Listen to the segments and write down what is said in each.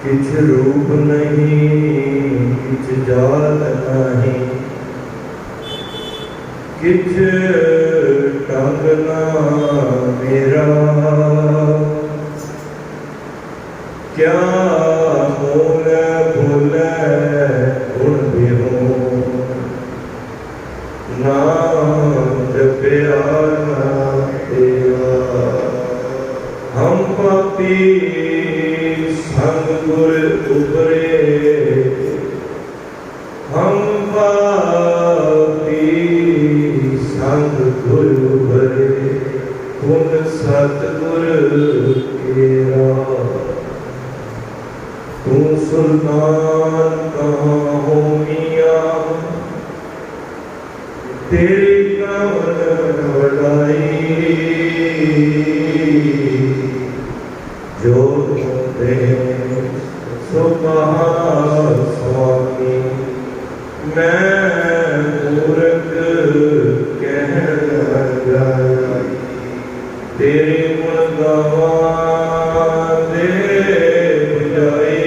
किछ रूप नहीं किछ जात नहीं, किछ टंग ना मेरा, क्या मोल भूले गुण बिहू, नाम जपया ना तेरा। हम पापी संग गुर उबरे, हम पापी संग गुर उबरे, पुन सतगुर केरा। तू सुल्तान कहाँ हो मियाँ, तेरी कवन वडाई, जो तुमने सो कहा स्वामी, मैं मूर्ख कह गया। तेरे गुण गावा दे बुझाई,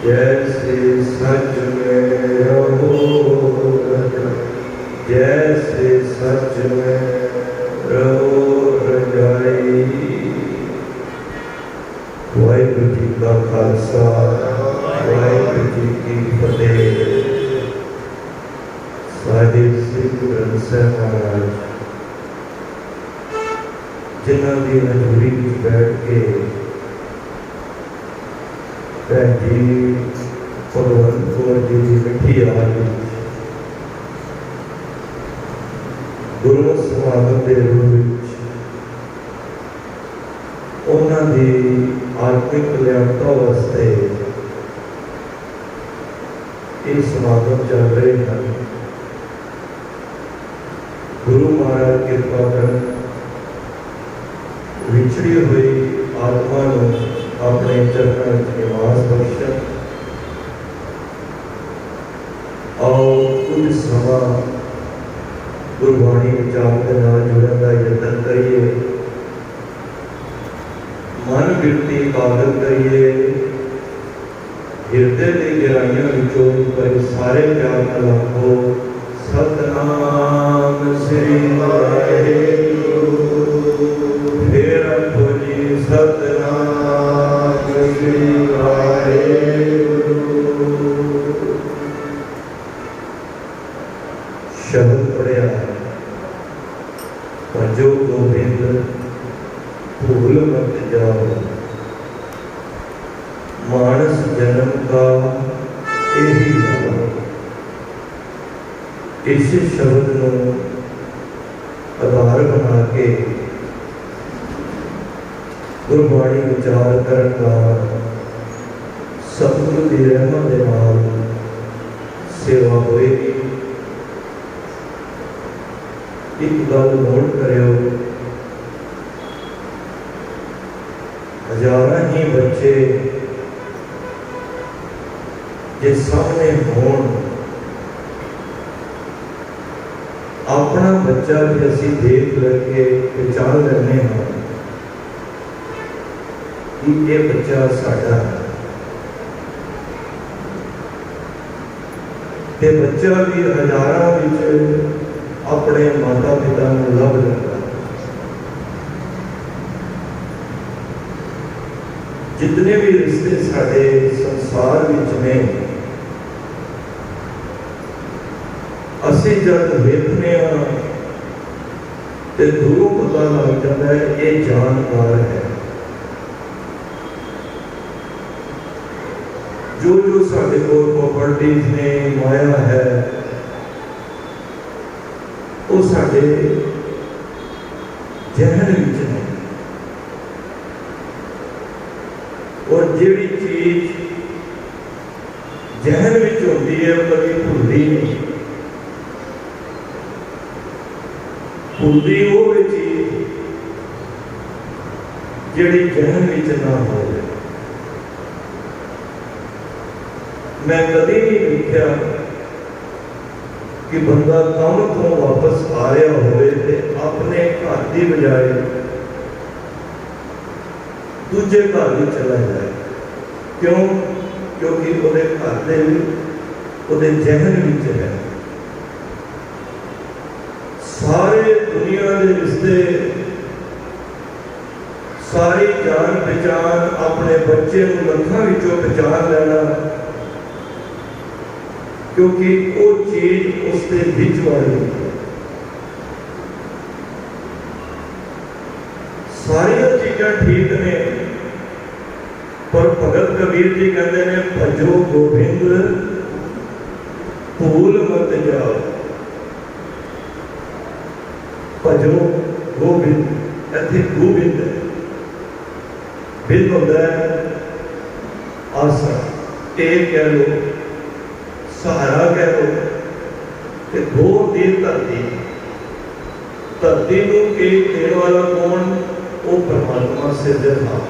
जैसे सच में रहो जैसे सच में रहो रजाई। वाहिगुरू जी का खालसा, वाहिगुरू जी की फतेह। साहिब श्री गुरु ग्रंथ साहिब महाराज जिन्हों की हजूरी में बैठ के भैन जी भगवंत कौर जी की मिठी आवाज गुरु समागम के रूप उन्होंने आत्मिक कल्याणता वास्ते ये समागम चल रहे हैं। गुरु महाराज कृपा कर विछड़ी हुई आत्मा अपने चरणों में निवास बख्शण और कुछ समा गुरबाणी विचार के नाल जुड़न का यत्न करिए, मन बिरती कागल करिए, हिरदे की गहराइयों विचों पर सारे प्यार का लाखो सतनाम श्री वाहिगुरू। फिर आखो जी सतनाम श्री वाहिगुरू। शब्द पढ़िया भजो गोबिंद भूल मत जाओ, मानस जन्म का यही भाव। इस शब्द को आधार बना के गुरबाणी विचार करने का सतगुरु की रहमत के नाल सेवा होएगी। एक गल नोट करियो, हजारां ही बच्चे जे सामने होण, अपना बच्चा भी असी देख लगे पहचान लेने हाँ कि ये बच्चा साडा है, ते बच्चा भी हजारां विच अपने माता पिता को लभ लेता। जितने भी रिश्ते साडे संसार विच ने, असी जब वेखने ते दूरों पता लग जाता है ये जानकार है। जो जो साडे कोल प्रॉपर्टीज ने, माया है, वो साडे जहन विच ने। और जिहड़ी चीज जहन विच होंदी है वो कभी भुलदी नहीं। भुलदी वो चीज जिहड़ी जहन विच ना हो। मैं कभी नहीं देखा कि बंदा काम तो वापस आ रहा होवे ते अपने घर की बजाय दूजे घर में चला जाए। क्यों? क्योंकि वो घर दे वो जहन विच है। सारे दुनिया के रिश्ते, सारी जान पहचान, अपने बच्चे को लखा विचों पहचान लेना, क्योंकि वो चीज उसके बिच वाली है। सारिया चीज़ां ठीक ने, पर भगत कबीर जी कहते हैं भजो गोबिंद भूल मत जाओ। भजो गोबिंद, इत्थे गोबिंद बिंद होता है आसरा, एक कह लो, सहारा कह लो, कि दो दी धरती। धरती को एक देने वाला कौन? वो परमात्मा सिरजनहार।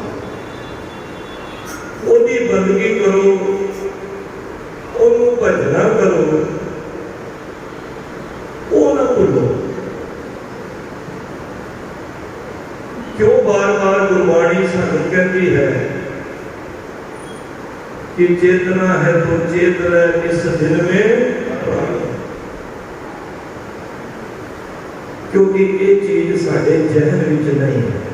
ओदी बंदगी करो, ओनू भजना करो, वो ना भूलो। क्यों बार बार गुरबाणी सानू कहती है कि चेतना है तो चेत रह इस दिन में, क्योंकि ये चीज साडे जहन विच नहीं है।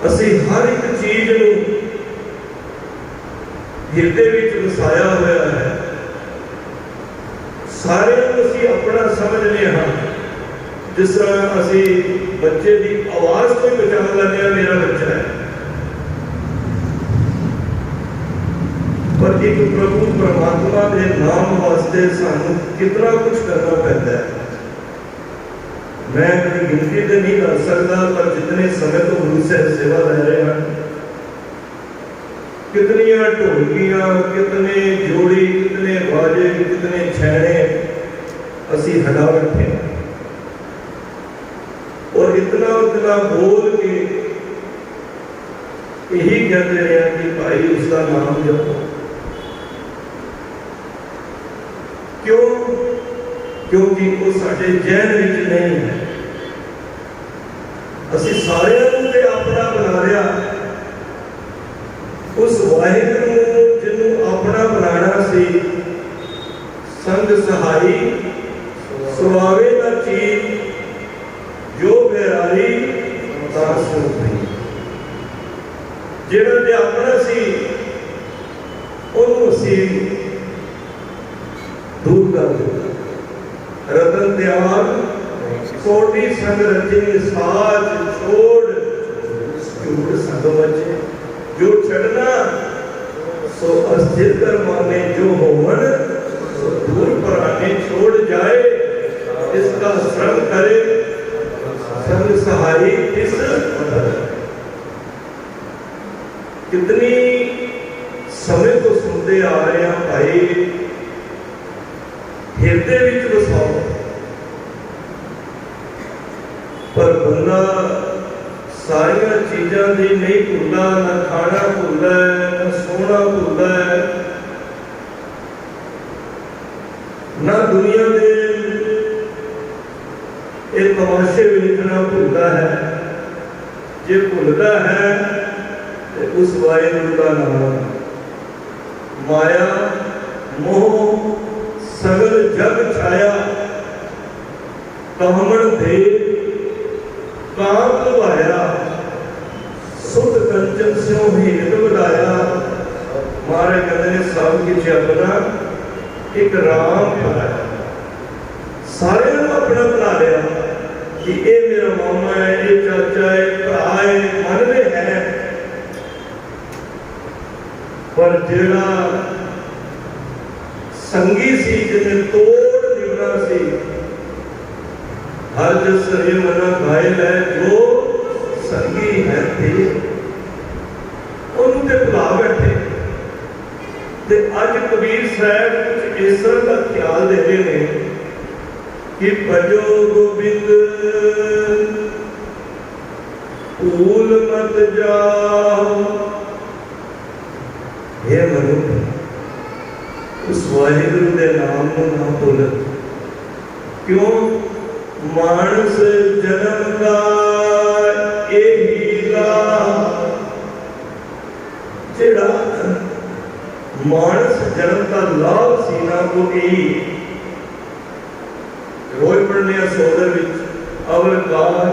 असी हर एक चीज नूं हिरदे विच वसाया होया है। सारे असी अपना समझने हाँ। जिस तरह असी बच्चे की आवाज को पहचान लेने मेरा बच्चा है, पर एक प्रभु परमात्मा के नाम वास्ते सानू कितना कुछ करना पैदा है। मैं अपनी गिनती तो नहीं कर सकता, पर जितने समय तो गुरु से सेवा ले रहे हैं, कितनी ढोलकियां, कितने जोड़ी, कितने बाजे, कितने छैने असी हटा बैठे, और इतना उतना बोल के यही कहते रहे कि भाई उसका नाम जपो। क्यों? क्योंकि वो साडे जहन विच नहीं है। असी सारे अपना बना लिया, उस वाहिगुरू जिन्हों अपना बनाना सी, संग सहाई सुवावे ना चीज, जो बेरारी जिहड़ा ते अपना सी उन्होंने असी दूर कर दिया। रतन त्याग कोटि संग रचे, साज छोड़ झूठ संग बचे। जो छड़ना सो अस्थिर कर माने, जो होवन सो दूर पराने छोड़ जाए। इसका श्रम करे संग सहाई किस। कितनी समय तो सुनते आ रहे हैं भाई, हिरदे विच वसाओ, पर बंदा सारिया चीज़ों की नहीं भूलता। ना खाना भूलता है, ना सोना भूलता है, ना दुनिया के एक तमाशे वेखना भूलता है। जे भूलता है तो उस वाहिगुरू का नाम माया मोह सगल जग छाया। कामण दे काम लुभाया, सुत कंचन स्यों हीत बढ़ाया। मारे कहते ने सब कुछ अपना एक राम बनाया। सारे अपना बना लिया कि ये मेरा मामा है, ये चाचा है, भरा है, मनवे है। पर जेड़ा संगी सी, जिन्हें तोड़ निभना सी, हर जस रे मना घायल है जो संगी है थे उन्होंने भुला बैठे। ते अज कबीर साहब कुछ इस तरह का ख्याल दे रहे हैं कि भजो गोबिंद भूल मत जाओ। हे मनुष्य उस वाहिगुरु के नाम को ना भूल। क्यों? मानस जन्म का यही लाभ, जेड़ा मानस जन्म का लाभ सीना को यही रोज पढ़ने सोदर अवल काज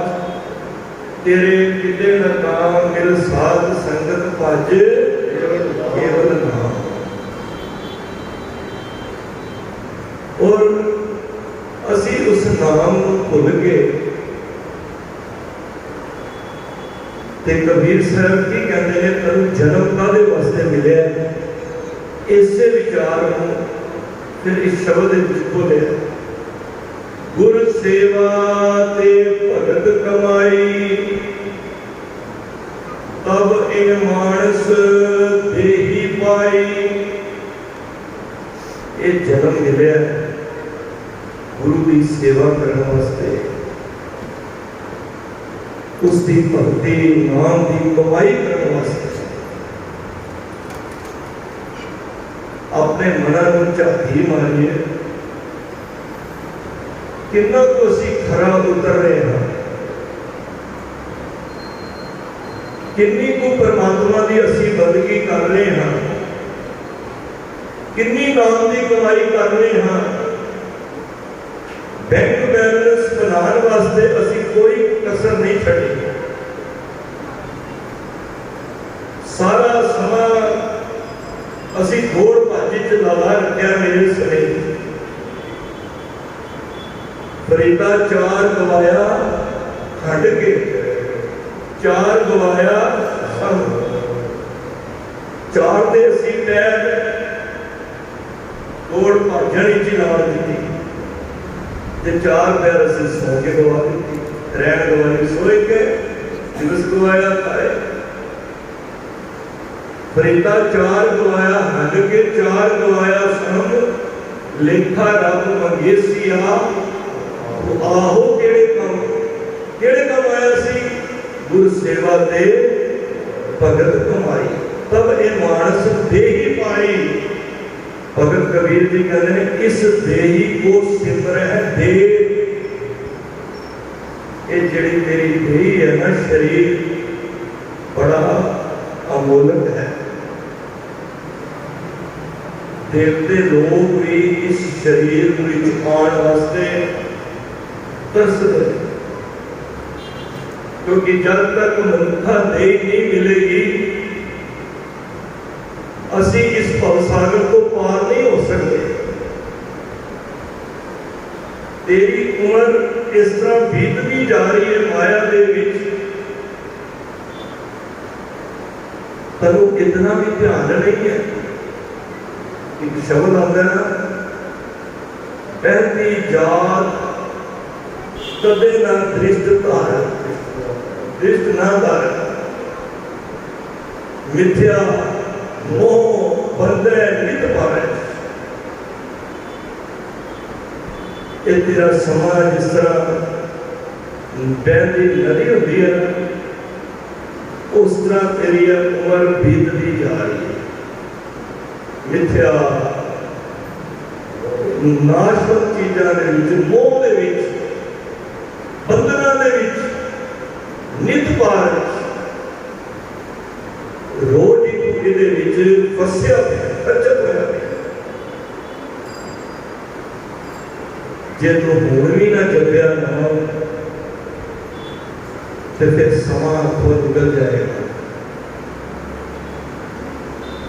तेरे किते न काम मिल साध संगत भज केवल नाम। और असी उस नाम को भुल गए। ते कबीर साहब की कहते हैं तेन जन्म कादे वास्ते मिले। इसे विचार को फिर इस शब्द बोले गुर सेवा ते भगत कमाई तब ए मानस देही पाई। ये जन्म मिले गुरु की सेवा करने वास्ते, उसकी भक्ति नाम की कमाई करने वास्ते। अपने मना को झाती मारिए कितना को असी खरा उतर रहे हैं, किन्नी को परमात्मा की असी बंदगी कर रहे हैं, किन्नी नाम की कमाई कर रहे हैं। बैंक बैलेंस बनाने वास्ते असी कोई कसर नहीं छड़ी। सारा समा असी दौड़ भज च लगा रखा। मेरे सने फरीदा 4 गवाया खंड के, 4 गवाया सब, 4 दे असी पैर दौड़ भजन च ला दी। 4 पैर असी सौ के गवा दी, रैन गवाई सोए के, दिवस गवाया खाए। फरीदा 4 गवाया हंड के, 4 गवाया सम, लेखा रब मंगेसी आहो केड़े काम आया सी? गुर सेवा ते भगत कमाई तब ए मानस देही पाई। भगत कबीर जी कहते हैं इस देही को सिमर है दे। ये जड़ी तेरी देही है ना, शरीर बड़ा अमोलक है। देवते लोग भी इस शरीर में आने वास्ते तरसते, क्योंकि जब तक मनुखा देही नहीं मिलेगी असी इस भवसागर को पार नहीं हो सकते। तेरी उम्र इस तरह बीतती जा रही है माया दे विच, तनु इतना भी ध्यान नहीं है। एक शब्द आता है ना, पहली जात कदे ना दृष्ट धारण, दृष्ट ना धारण, मिथ्या मोह बंदे नित पावे। ये तेरा समाज जिस तरह बहती नदी होती है ना, उस तरह तेरी उम्र बीतती जा रही है। मिथ्या नाशवंत चीज़ों के विच, मोह के विच, बंधना के विच, नित पार रोज ही ये विच फसिया खचत होया। जे तो हुण भी ना जपिया नाम तो फिर समा खुद निकल जाएगा।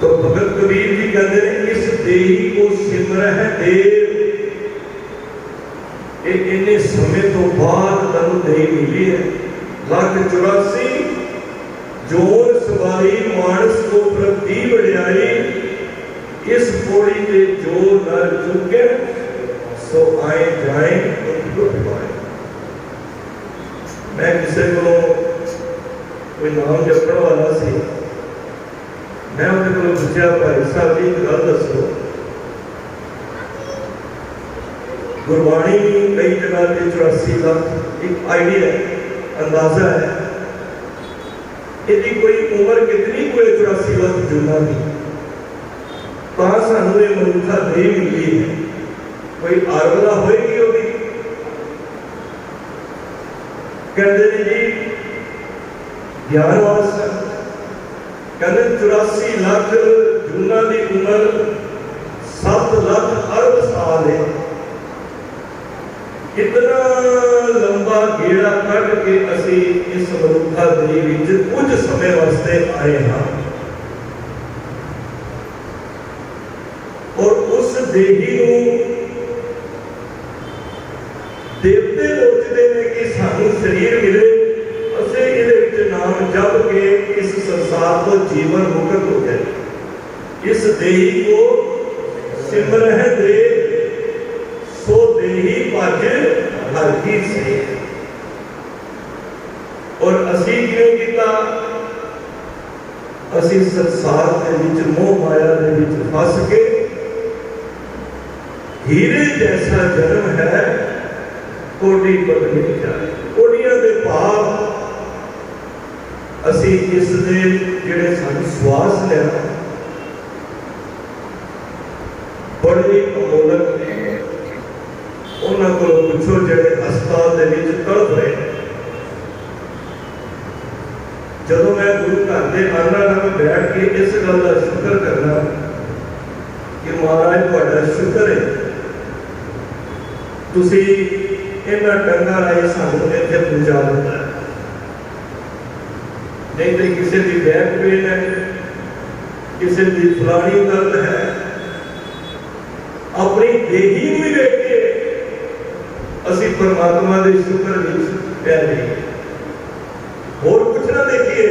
तो भगत कबीर जी कहते हैं इस देही को सिमर है देव। इन्ने समय तो बाद तनु देही मिली है। 184 जोर सवारी मानस को प्रति बढ़ाई। इस पौड़ी के जो नर चुके सो आए जाए उनको पाए। मैं किसी को कोई नाम जपण वाला सी, मैं उन्हें को पूछा भाई साहब जी एक गल दसो, गुरबाणी कई जगह पे 84 लाख एक आइडिया है, अंदाजा है, इसकी कोई उम्र कितनी कोई 84 लाख जूना की, सानू ये मनुखा नहीं मिली है, कोई आरवला होएगी होगी। कहते जी ज्ञानवास कहते 84 लाख जूना की उम्र 7 लाख अरब साल है। कितना लंबा गेड़ा कट के असी इस मनुखा देह विच कुछ समय वास्ते आए हाँ, और उस देही देवते सोचते हैं कि सानू शरीर मिले, असे ये नाम जप के इस संसार को जीवन मुक्त हो जाए, इस देही को सिमरह दे सो देही भज हर की से। और असी क्यों किया, असी संसार के विच मोह माया के विच फस के हीरे जैसा जन्म है कोडी पर नहीं जाए, कोडिया के भाव असी इस दे जिहड़े सन श्वास लेना बड़े अमोलक ने, उन्होंने को पूछो जिहड़े हस्पताल के विच तड़प रहे। जदों मैं गुरु घर के आना नाल बैठ के इस गल का शुक्र करना कि महाराज तुहाडा शुक्र है, तुसी इन्हां डंगा राही सानू इत्थे पहुंचा दिता, नहीं तो किसी की बैक पेन है, किसी की फलानी दर्द है, अपनी देही भी देख के असी परमात्मा के शुक्र विच पै रहे, होर कुछ ना देखिए,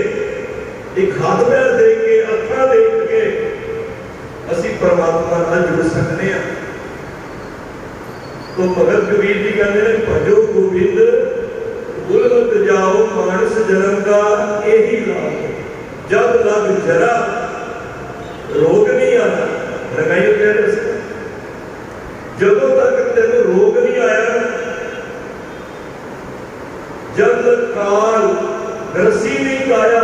एक हाथ पैर देख के अखा देख के असी परमात्मा नाल जुड़ सकते हैं। तो भगत कबीर जी कहते हैं भजो गोविंद गुलमत जाओ मानस जन्म का यही लाभ, जब लग जरा रोग नहीं आना। मैं ये कह रहा जदों तक तेन रोग नहीं आया, जब तक काल रसी नहीं पाया,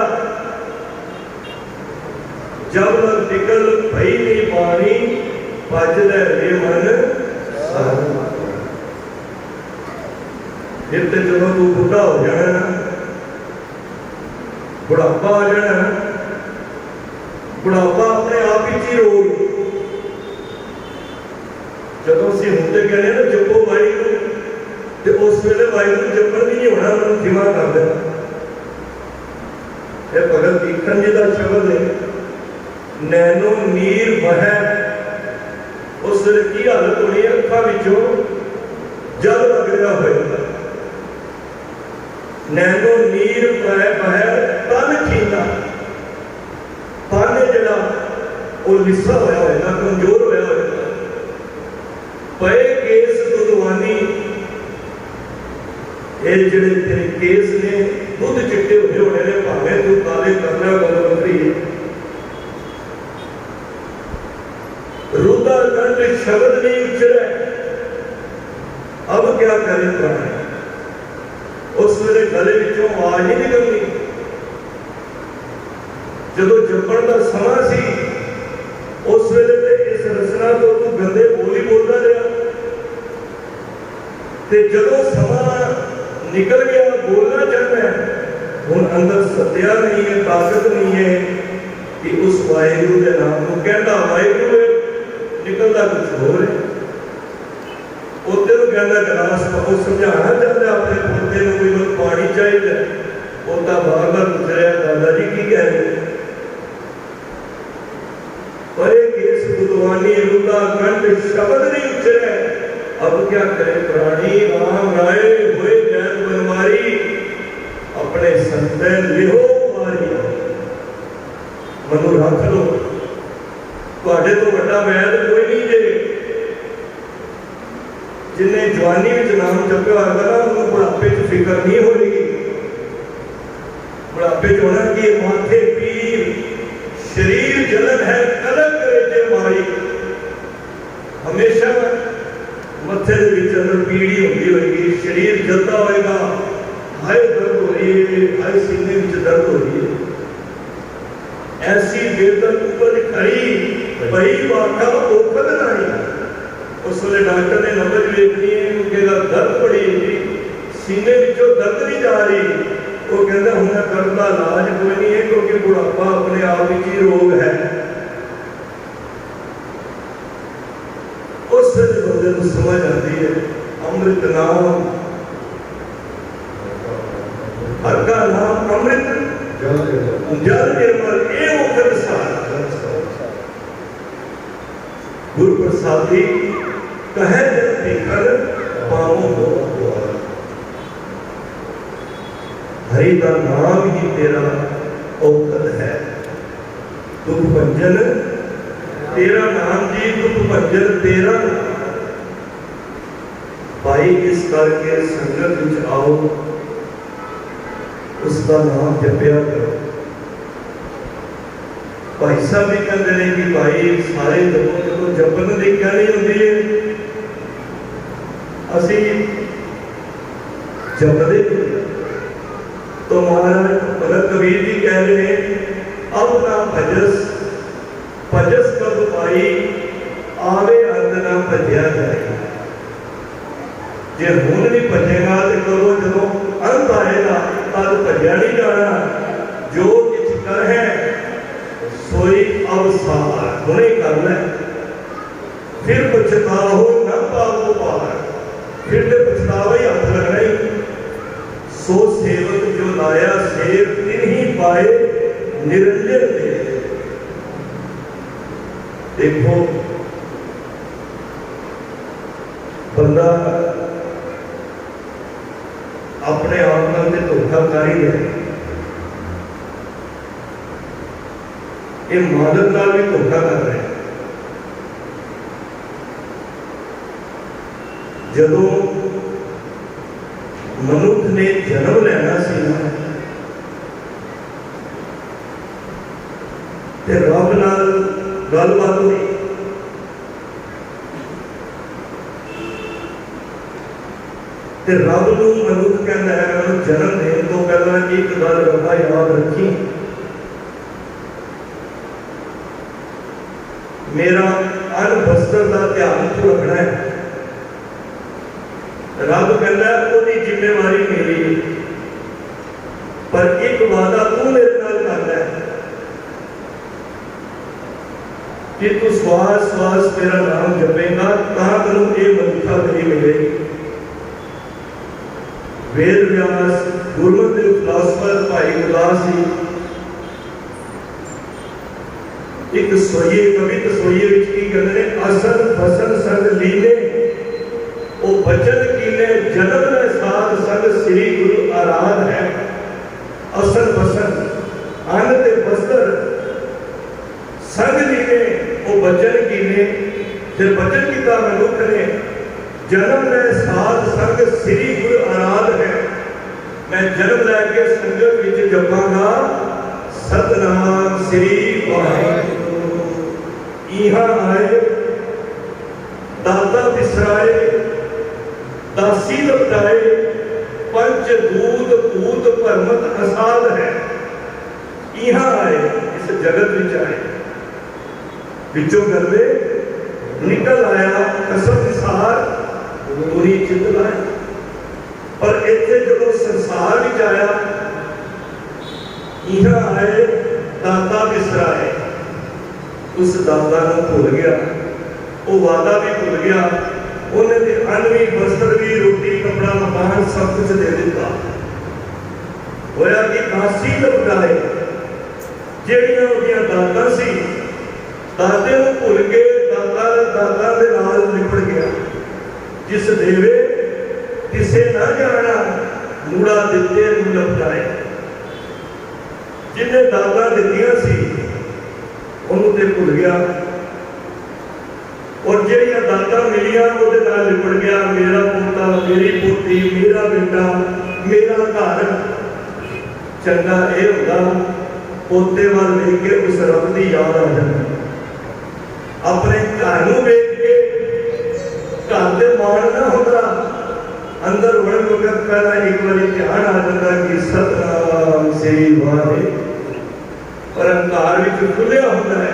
जब तक निकल भई नहीं पानी भज ले मन सारा। फिर तो जब तू बुढ़ा हो जाना, बुढ़ापा आ जाना, बुढ़ापा अपने आप ही रोग। जब असं होंगे कहने ना जपो वाहिगुरू, तो उस वेले वाहिगुरू जपन भी नहीं होना, मैं खिमा कर देना। यह भगत दीखन जी का शब्द है, नैनो नीर बह, उस वेले की हालत होनी है, अखा विचों जल लग रहा होगा, नैनो नीर बह तन खींदा, तन जड़ा वो लिस्सा होया होगा, कमजोर होया होगा, पए केस दुधवानी, ये जिहड़े तेरे केस ने दुध चिट्टे हुए होने ने, भावें तू काले करना गलवंतरी रुदा कंठ शब्द नहीं उचरे, अब क्या करे प्राणी। उस वेले गले विचों आवाज नहीं निकलनी, जदों जपण का समा सी, उस वेले ते इस रचना तो तू गंदे बोल ही बोलता रहा, ते जदों समा निकल गया बोलना चाहता है, हुण अंदर सत्या नहीं है, ताकत नहीं है कि उस वाहिगुरू के नाम को कहता वाहिगुरू है, निकलता कुछ हो रहा है। उधर कहता गिलास वो समझाना चाहता अपने पोते को भी मैं पानी चाहिए, पोता बार बार पूछ रहा दादाजी की कह रहे, पर केस बुधवानी रुदा कंठ शब्द नहीं उचरे, अब क्या करे प्राणी। राम राय हुए जैन बनवारी, अपने संतै लिहो मारी, मनु रख लो, तुहाडे तो वड्डा वैद कोई नहीं जे, जिन्हें जवानी में नाम जपया होगा ना, उन्होंने बुढ़ापे च फिक्र नहीं होगी। की माथे पीर, शरीर जलन है कलक रेजे मारी। हमेशा मथे के विच अंदर पीड़ी होती होगी, शरीर जलता होएगा, हाय दर्द हो रही है, हाय सीने में दर्द हो रही है। ऐसी वेदन उपज खड़ी पई वाका ओखद नहीं। उस वे डॉक्टर ने नंबर देखनी है, कहेगा दर्द बड़ी है, सीने विचों दर्द नहीं जा रही। वो कहता हूं दर्द का इलाज कोई नहीं है, क्योंकि बुढ़ापा अपने आप ही रोग है। उस बंदे को समझ आती है अमृत नाम, हर का नाम अमृत जल निर्मल ए ओखद सार। गुरु प्रसादी कहे देखकर पाओ हो। हरि का नाम ही तेरा औखद है। दुख भंजन तेरा नाम जी, दुख भंजन तेरा। भाई इस करके संगत विच आओ, उसका नाम जपया करो। भाई साहब भी कहते हैं कि भाई सारे जब जपन की गल ही होती है, असी जपदे तो महाराज भगत कबीर जी कह रहे हैं, अब ना भजस भजस कब पाई, आवे अंत ना भजया जाए। जे हुण नहीं भजेगा तो करो जो अंत आएगा तब भजया नहीं जाना। जो कुछ कर है सोई अवसार, हुणे कर ले फिर पछताओ न पाओ पार, फिर तो पछतावा ही हाथ लगना ही। सो सेवक जो लाया सेव तिन ही पाए निरंजन दे। देखो बंदा अपने आप नाल ते धोखाकारी है, ये मालक नाल भी धोखा कर रहे हैं। जदों मनुष्य ने जन्म लेना सी ना, ते रब नाल गलबात हुई। ते रब नूं मनुष्य कहता है मैं जन्म देने तो पहला एक गल रब्बा याद रखी, मेरा अन वस्त्र का ध्यान तू रखना है। रब कहता है उसकी जिम्मेवारी मेरी, पर एक वादा तू मेरे नाल करना है कि तू श्वास श्वास मेरा नाम जपेगा तां तैनूं ये मनुखा तेरी मिलेगी। वेद व्यास गुरमत के फिलासफर भाई गुरदास जी एक सोइए कवित सोइए विच की कहते हैं, असन फसन संग लीने ओ बचन कीने जन्म ने साथ संग श्री गुरु आराध है। असन फसन अन्न ते वस्त्र संग लीने ओ बचन कीने, फिर बचन कीता मनुख ने जन्म ने साथ संग श्री गुरु आराध है। मैं जन्म लैके संगत विच जपांगा सतनाम श्री वाहिगुरु। इहां आए दाता बिसराए दासी लपटाए, पंच दूत भूत भरमत असाध है। इहां आए इस जगत विच आए, विचों गलवे निकल आया कसम निसार पूरी चित लाए। पर इत्थे जो संसार विच आया, इहां आए दाता बिसराए, उस दाता को भुल गया, वो वादा भी भुल गया, उन्हें अन्न भी वस्त्र भी रोटी कपड़ा मकान सब कुछ दे दिता। होया कि दासी लपटाए ਜਿਹੜੀਆਂ ਉਹਦੀਆਂ ਦਾਤਾਂ ਸੀ, ਦਾਤੇ ਨੂੰ ਭੁੱਲ ਕੇ ਦਾਤਾ ਦੇ ਨਾਲ ਲਿਪੜ ਗਿਆ। ਜਿਸ ਦੇਵੇ ਕਿਸੇ ਨਾ ਜਾਣਾ ਮੂੜਾ ਦਿੱਤੇ ਨੂੰ ਲਪਟਾਏ। जिन्हें दाता दित्तियां सी ਉਹਨੂੰ ਤੇ ਭੁੱਲ ਗਿਆ, और ਜਿਹੜੀਆਂ दाता मिलियां ਉਹਦੇ ਨਾਲ ਲਿਪੜ ਗਿਆ। मेरा पोता मेरी पोती मेरा बेटा मेरा घर। चंगा ਇਹ ਹੁੰਦਾ पोते वाल देख के उस रब की याद आ जाती, अपने घर को देख के घर से मान ना होता, अंदर वड़न वक्त पहला एक बार ध्यान आ जाता कि सतनाम श्री वाहे, पर अंकार में खुलिया होता है।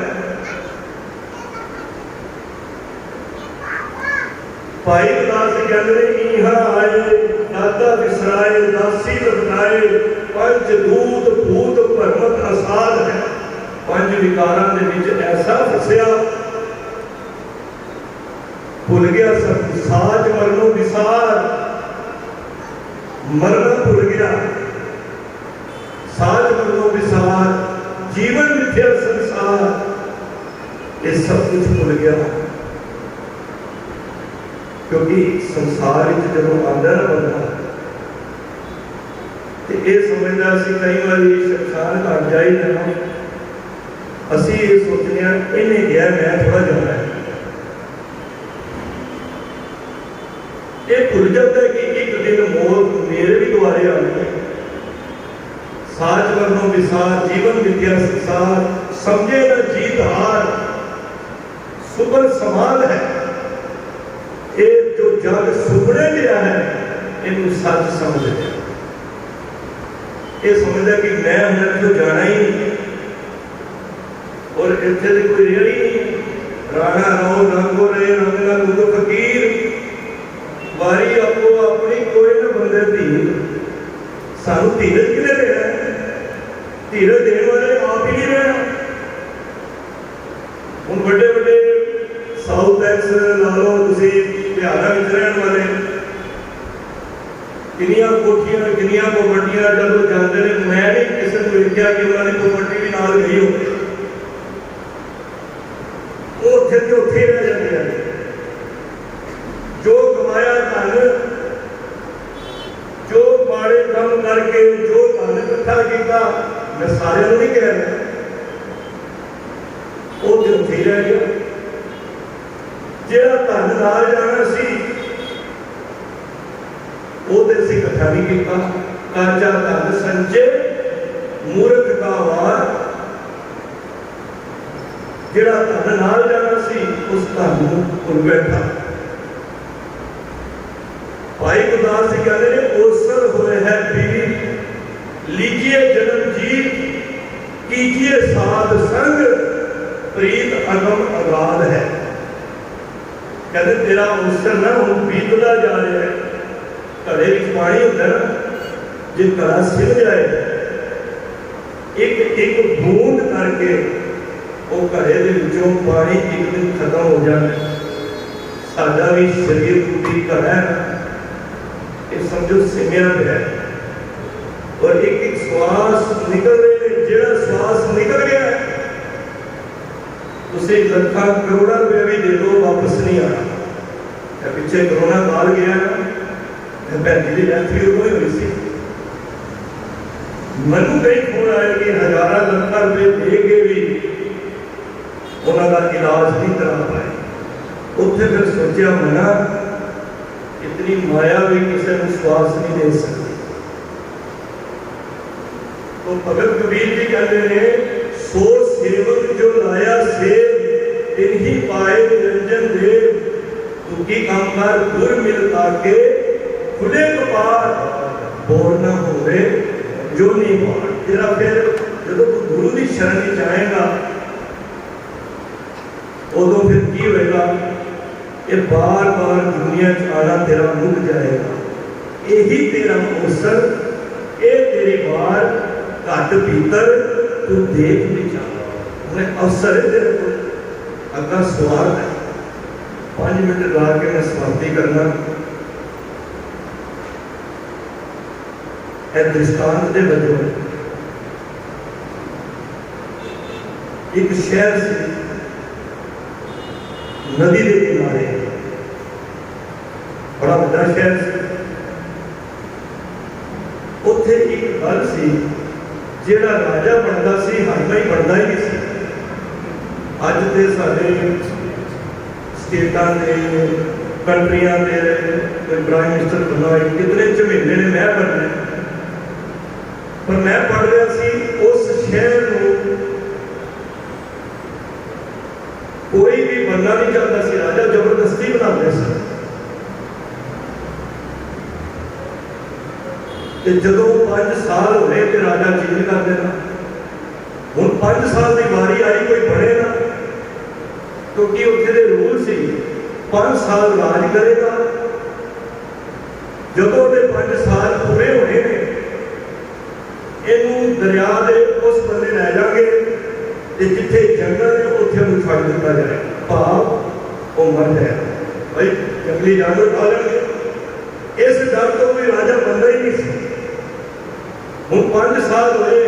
भाई दास कहते इहा आए दादा विसराए दासी बताए पंच दूत भूत भरमत असाध है। पंच विकारां दे विच ऐसा फसिया, भुल गया सब साज मरनो विसार, मरना भुल गया, साज मरनो विसार, जीवन मिथ्या संसार, ये सब कुछ भुल गया। क्योंकि संसार जो आता ना बंदा तो यह समझदा असीं कई बार शमशान घाट जाइए ना, असीं ये सोचने इन्हें गया मैं थोड़ा जाना है। ये भुल जाता है कि एक दिन मौत मेरे भी द्वारे आ गई। साज मरनो विसार, जीवन विद्या संसार, समझे न जीत हार, सुपर समाल है। ये जो जग सुपने गया है इन्हें सच समझ लिया, ये समझदा कि मैं अंदर तो जाना ही नहीं और इतने तो कोई रेड़ी नहीं। राणा राव रंगो रहे रंगना दूध फकीर, वारी आपको अपनी कोई ना बंदे धीर। सानू धीरज किने देना है? धीरज देने वाले आप ही नहीं रहना। हम बड़े बड़े साउथ एक्स ला लो, बिहार में रहने वाले किनिया कोठियां किनिया कबड्डियां जब जाते हैं, मैं नहीं किसी को देखा कि उन्होंने कबड्डी भी नाल गई हो, उत्थे के उत्थे रह जाते हैं। जो कमाया धन, जो माड़े काम करके जो धन इकट्ठा किया, मैं सारे नहीं कह रहा, वो तो उत्थे रह गया। जेड़ा धन नाल जाना सी वो तो असीं इकट्ठा नहीं किया। काजा धन संचे मूर्ख का वार, जेड़ा धन नाल जाना सी उस धन नूं भुल बैठा। भाई गुरदास जी कहते हैं ओसर होए है पीर, लीजिए जन्म जीत, कीजिए साध संग, प्रीत अगम अगाध है। कहते तेरा अवसर ना हम बीतता जा रहा है। घड़े में पानी होता है ना, जो घड़ा सिल जाए एक एक बूंद करके वो घड़े के विचों पानी एक दिन खत्म हो जाए। साडा भी शरीर रूपी घड़ा है, ये समझो सिमिया पे है और एक एक श्वास निकल रहे हैं। जेड़ा श्वास निकल गया है उसे लखा करोड़ा रुपया भी दे दो वापस नहीं आना। पिछले कोरोना काल गया भैन जी की डेथ भी उदों ही हुई सी। मैनू कई फोन आए कि हजारा लखा रुपये दे के भी उन्होंने इलाज नहीं करा पाए। उत्थे फिर सोचा मना इतनी माया भी किसी को श्वास नहीं दे सकती। तो भगत कबीर जी कहते हैं सो सेवक जो लाया सेव तिन्ही पाए निरंजन देव, दुखी कामगार गुर मिलता के खुले कपार, बोर न होवे जो नहीं पार। तेरा फिर जो गुरु की शरण जाएगा उदों फिर की होएगा, ये बार बार दुनिया च आना तेरा मुक जाएगा। यही तेरा अवसर, ये तेरी बार घट भीतर तू देख भी जा अवसर है तेरे को। अगला सवाल है 5 मिनट ला के मैं समाप्ति करना है। दृष्टांत के वजों एक शहर से नदी के किनारे, बड़ा बड़ा शहर से, उत्थे एक घर सी जेड़ा राजा बनता सी, हाईमाई बनता ही नहीं सी। अज तो साढ़े स्टेटा के कंट्रिया के कोई प्राइम मिनिस्टर बनना हो, कितने झमेले ने मैं बनना। पर मैं पढ़ रहा सी उस शहर बनना नहीं चाहता सी राजा, जबरदस्ती बनाते सन। जो 5 साल होए तो राजा चेंज कर देना। हुण 5 साल की वारी आई, कोई बने ना, क्योंकि उत्थे दे रूल सी 5 साल राज करेगा। जो 5 साल पूरे होने ने, इनू दरिया के उस बंदे लै जाएंगे, जिथे जंगल है उत्थे उन्हें छड़ दिता जाए, भाव वो मर जाए। भाई जंगली जानवर खा लेंगे। इस डर तो कोई राजा बनता ही नहीं सी। हुण 5 साल होए,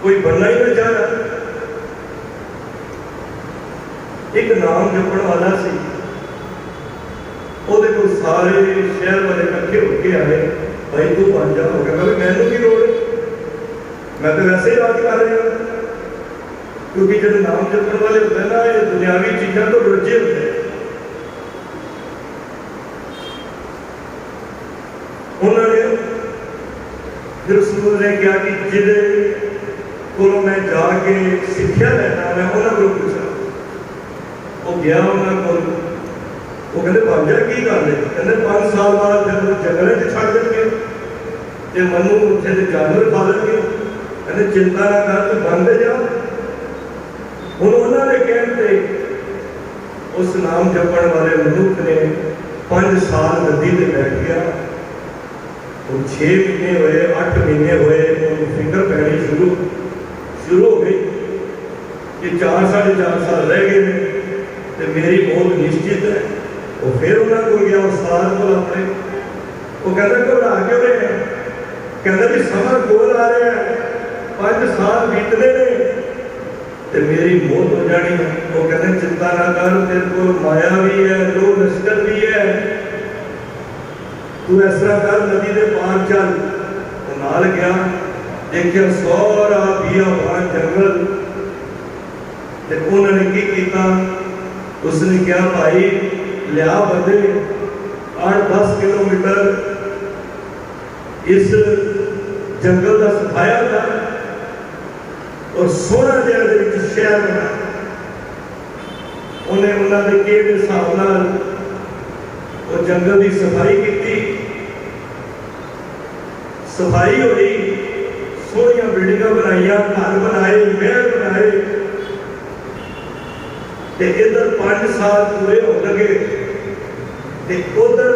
कोई बनना ही नहीं चाहता। एक नाम जपण वाला सी, ਉਹਦੇ ਕੋਲ ਸਾਰੇ शहर वाले इकट्ठे होके आए, भाई तू बन जा। हो गया मैनू की लोड़, मैं तो वैसे ही राज कर रहा। क्योंकि जो नाम जपण वाले होते हैं ना, ये दुनियावी चीज़ों तो रुझे होते हैं। उन्होंने फिर उसने ने कहा कि जिदे को मैं जाके सिक्ख्या लेना, मैं उन्होंने को पूछा। वो गया उन्होंने को, वो कहते भाजा की गल है, कहते 5 साल बाद जब जंगल छड़ देंगे तो मनु उत्थे दे जानवर खा लेंगे, कहते चिंता ना कर, तू बनते जा। हुण उन्होंने कहते उस नाम जपण वाले मनुख ने 5 साल गद्दी ते बैठ गया। 6 महीने हुए, 8 महीने हुए, फिकर पैनी शुरू हो गई कि 4 साढ़े 4 साल रह गए तो मेरी मौत निश्चित है। वो फिर उन्होंने को गया उस्ताद को अपने, वो कहता घबरा क्यों रहे हैं, कहता भी समा कोल आ रहा है, 5 साल बीतने ने तो मेरी मौत हो जानी है। वो कहते चिंता ना कर, तेरे को माया भी है, लो लश्कर भी है, तू इस तरह कर नदी के पार चल। वो नाल गया, देखिया सारा बियाबान जंगल। तो उन्होंने की किया, उसने क्या भाई लिया बंदे 8-10 किलोमीटर इस जंगल का सफाया था और सोना जगह शहर बना। उन्हें उन्होंने के हिसाब नाल वो जंगल की सफाई की, सफाई हुई, सोहनिया बिल्डिंग बनाई, घर बनाए, महल बनाए। इधर 5 साल पूरे हो लगे, उधर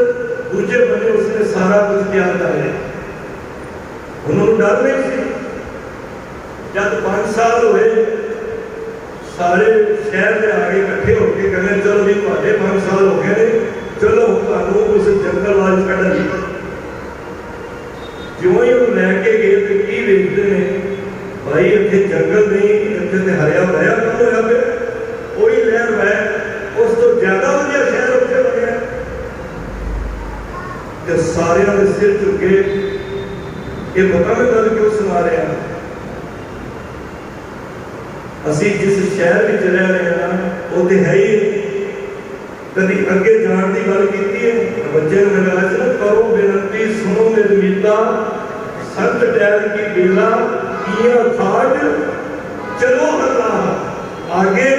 दूजे बने उसने सारा कुछ तैयार कर लिया। उन्होंने डर नहीं सी। जब 5 साल हुए, सारे शहर के आगे इकट्ठे होकर कहने चलो भी तुहाडे 5 साल हो गए, चलो तुहानू उस जंगल वाल छड्ड लईए। जो ही वो लैके गए तो की वेखते हैं, भाई इतने जंगल नहीं, इतने हरिया भरिया कम होया पे, कोई लहर है, उस तो ज्यादा वधिया शहर उत्थे बनिया। तो सारे के सिर झुके, ये पता मैं गल क्यों सुना रहा, असी जिस शहर में रह रहे हैं वो तो है ही। कभी अगे जाने की गल की है, बच्चे ने लगाया करो बेनती सुनो मेरे मीता, संत टहल की बेला किया खाट, चलो अल्लाह आगे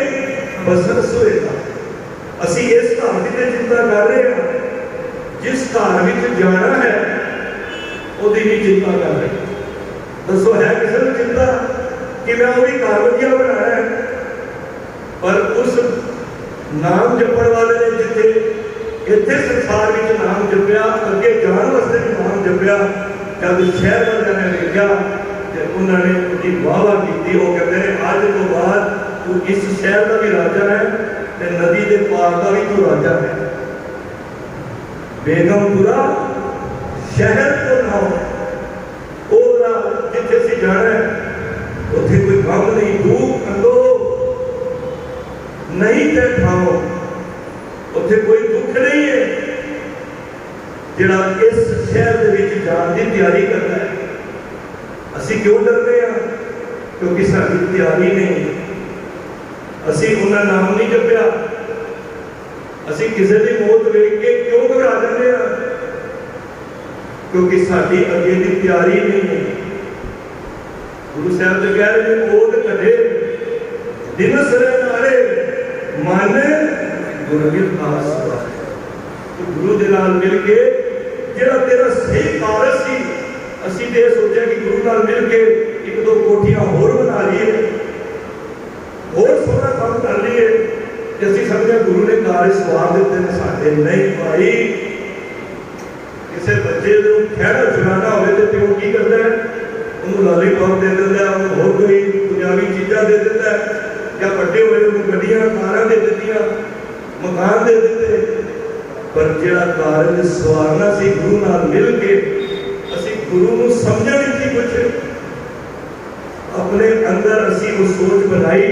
बसर सोएगा। असी इस घर की चिंता कर रहे हैं, जिस घर में जाना है वो भी चिंता कर रहे हैं। दसो है किसी को चिंता कि मैं वही घर वधिया बनाना है, पर उस नाम जपण वाले ने जिथे इतने संसार में नाम जपया, अगे जाने वास्ते भी नाम जपया, जब शहर वाले ने देखा तो उन्होंने उसकी वाह वाह की। वो कहते हैं अज तो बाद तू इस शहर का भी राजा है, ते नदी के पार का भी तू राजा है। बेगमपुरा शहर को नाम जिथे असीं जाना है, उत्थे कोई गम नहीं, दुख कंदो नहीं ते खाओ, उत्थे कोई दुख नहीं है। जिहड़ा इस शहर दे विच जाण दी तैयारी करता है, असीं क्यों डरदे हां? क्योंकि साडी तैयारी नहीं, असीं उन्हां नाम नहीं जपिया। असीं किसी की मौत वेख के क्यों घबरा जाते हैं? क्योंकि साडी अगे की तैयारी नहीं है। गुरु साहब तो कह रहे मौत कटे दिन सरे नारे मन गुरमिल खास तो गुरु के नाल मिल के जेड़ा तेरा सही कारज सी असी तो सोचा कि गुरु नाल मिल के एक दो कोठियां होर बना लीए होर सोना काम कर लीए कि असी समझे गुरु ने कारज सवार दिते ने साडे नहीं भाई किसी बच्चे को खैड़ा चुराना हो तो प्यो की करता है उन्होंने लॉलीपॉप दे देता है उन्होंने होर कोई दुनियावी चीज़ा दे देता है या बड़े हुए गड्डियां कारां दे दित्तियां मकान दे दिते पर जिहड़ा कारज सवारना सी गुरु नाल मिल के असी गुरु नूं समझण की कुछ अपने अंदर असी वो सोच बनाई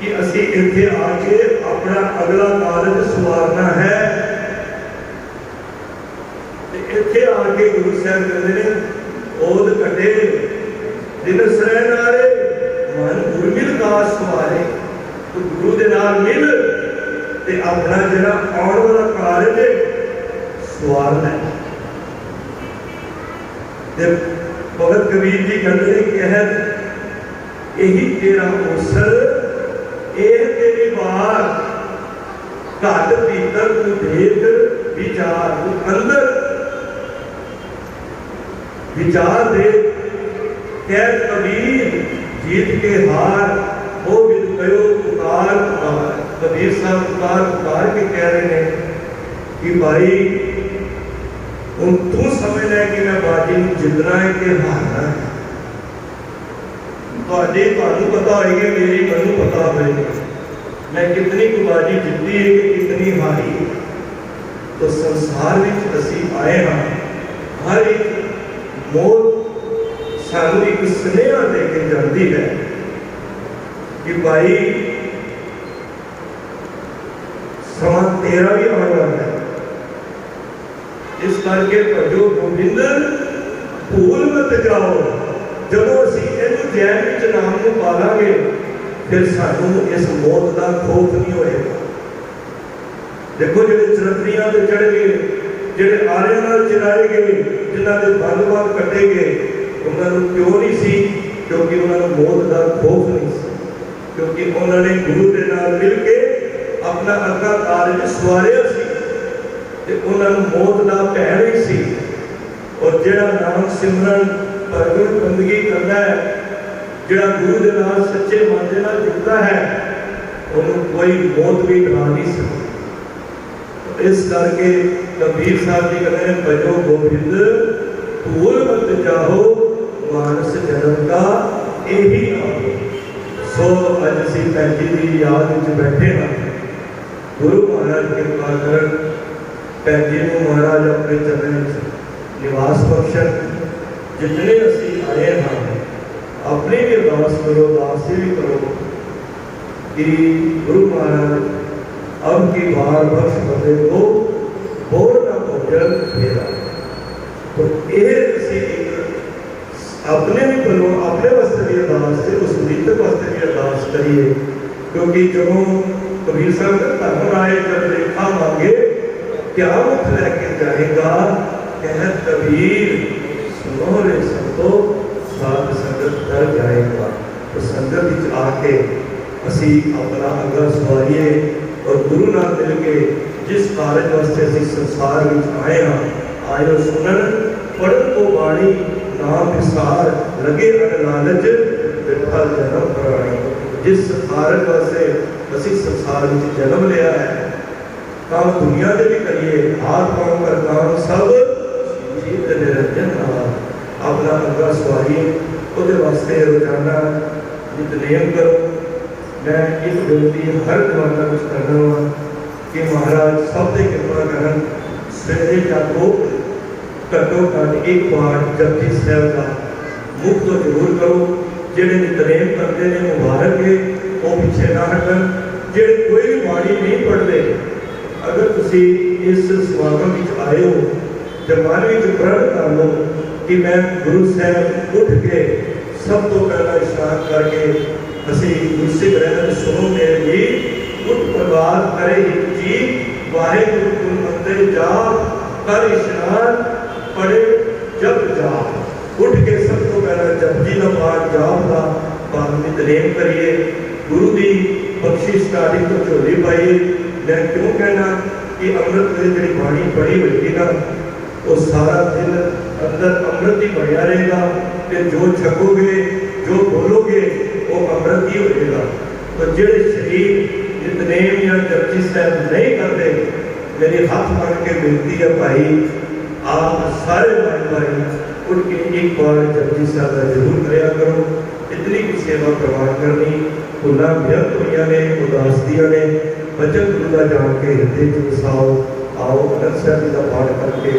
कि असी इत्थे आके अपना अगला कारज सवारना है। इत्थे आके गुरु साहब कहते हैं ओद कटे दिन सरै नारे मन गुरमिल काज सवारे तो गुरु दे नाल मिल ते अपना जिहड़ा आउण वाला कारज सवारना है। भगत कबीर जी कहते हैं कहत यही तेरा अवसर एह तेरी बार घट भीतर तू देख विचार तू अंदर विचार दे कहत कबीर जीत के हार वो विद कयो पुकार पुकार। कबीर साहब पुकार पुकार के कह रहे हैं कि भाई उन तू समझ ले कि मैं बाजी में जितना है कि हारना है तो पता होगा मेरी मनु पता होगा मैं कितनी को बाजी जीती है कि कितनी हारी है। तो संसार में असी आए हाँ हर एक मौत सानू एक स्नेहा दे के जाती है कि भाई समा तेरा भी आने वाला है इस करके भजो गोबिंद भूल मत जाओ। जब असी इहनूं जैन विच नाम नूं पालांगे फिर सानू इस मौत का खौफ नहीं होएगा। देखो जिहड़े चरखड़ियां ते चढ़ गए जिहड़े आरियां नाल चिराए गए जिन्हां दे बंद कटे गए उन्होंने क्यों नहीं सी क्योंकि उन्होंने मौत का खौफ नहीं सी क्योंकि उन्होंने गुरु के नाल मिल के अपना अगला कारज सवारिया सी ते उन्होंने मौत का भय नहीं सी। और जिहड़ा नाम सिमरन भगत बंदगी करता है जिहड़ा गुरु के नाल सच्चे मन के नाल जुड़ता है उन्होंने कोई मौत भी डरा नहीं सकती। इस करके कबीर साहब जी कहते हैं भजो गोबिंद भूल मत जाओ मानस जन्म का यही नाम। सो अज असी भैन जी की याद में बैठे हाँ गुरु महाराज कृपा कर भैन जी को महाराज अपने चरण निवास बख्शन। जितने असी आए हाँ अपनी भी अरदास करो अरदास भी करो कि गुरु महाराज अब की बार बख्श बंदे को बोर ना भोजन मेरा। तो ये अपने भी करो अपने वास्ते भी अरदास से उस मृतक वास्ते भी अरदास करिए क्योंकि जो कबीर साहब का धर्म राय जब लेखा मांगे क्या मुख लेके जाएगा कहत कबीर सुनो रे संतो साध संगत कर जाएगा। तो संगत विच आके असी अपना अग्गा सवारिए और गुरु नाल मिल के जिस कारज वास्ते असी संसार विच आए हाँ आयो सुनन पढ़न को बाणी नाम विसार लगे अन लालच विठल जन्म प्राणी। जिस कारज वास्ते असी संसार में जन्म लिया है काम दुनिया के भी करिए हाथ पाँव का काम सब जीत निरंजन अपना अग्गा सवारिए वो वास्ते रोजाना नितनेम करो। मैं एक बेनती हर जमाना कुछ करना वा कि महाराज सब की कृपा करन सवेरे जागो घट्टो घट एक बार जपजी साहब का मुख तो जरूर करो। जेडे नितनेम करते हैं मुबारक है वो पीछे ना हटन। जेडे कोई भी बाणी नहीं पढ़ते अगर तुसी इस समागम में आए हो जमान में प्रण कर लो कि मैं गुरु साहब उठ के सब तो पहला इशनान करके असी गुरसिख रहन सुनो मेरे जी उठ प्रभात करे हित जी वाहे गुरु गुरु मंदिर जा कर इशनान पढ़े जब जा। उठ के सब तो पहला जपजी का पाठ जाप का नितनेम करिए गुरु की बख्शी स्टार्टिंग तो झोली पाई। मैं क्यों कहना कि अमृत में जी बाणी पढ़ी होगी ना वो सारा दिन अंदर अमृत ही बढ़िया रहेगा। कि जो छकोगे जो बोलोगे वो अमृत ही होगा। तो जेड़े शरीर नितनेम या जपजी साहब नहीं करते, मेरी हाथ मार के बेनती है भाई आप सारे भाई भाई उठ के एक बार जपजी साहब का जरूर कराया करो। इतनी भी सेवा प्रवान करनी भुला व्यर्थ हुई ने उदास दिया ने बचन गुरु का जान के हृदय च वसाओ। आओ अनंद साहब जी का पाठ करके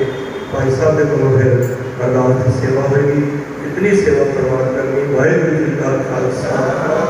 भाई साहब के को फिर अरदास की सेवा होगी। इतनी सेवा प्रवान करनी। वाहिगुरू जी का खालसा।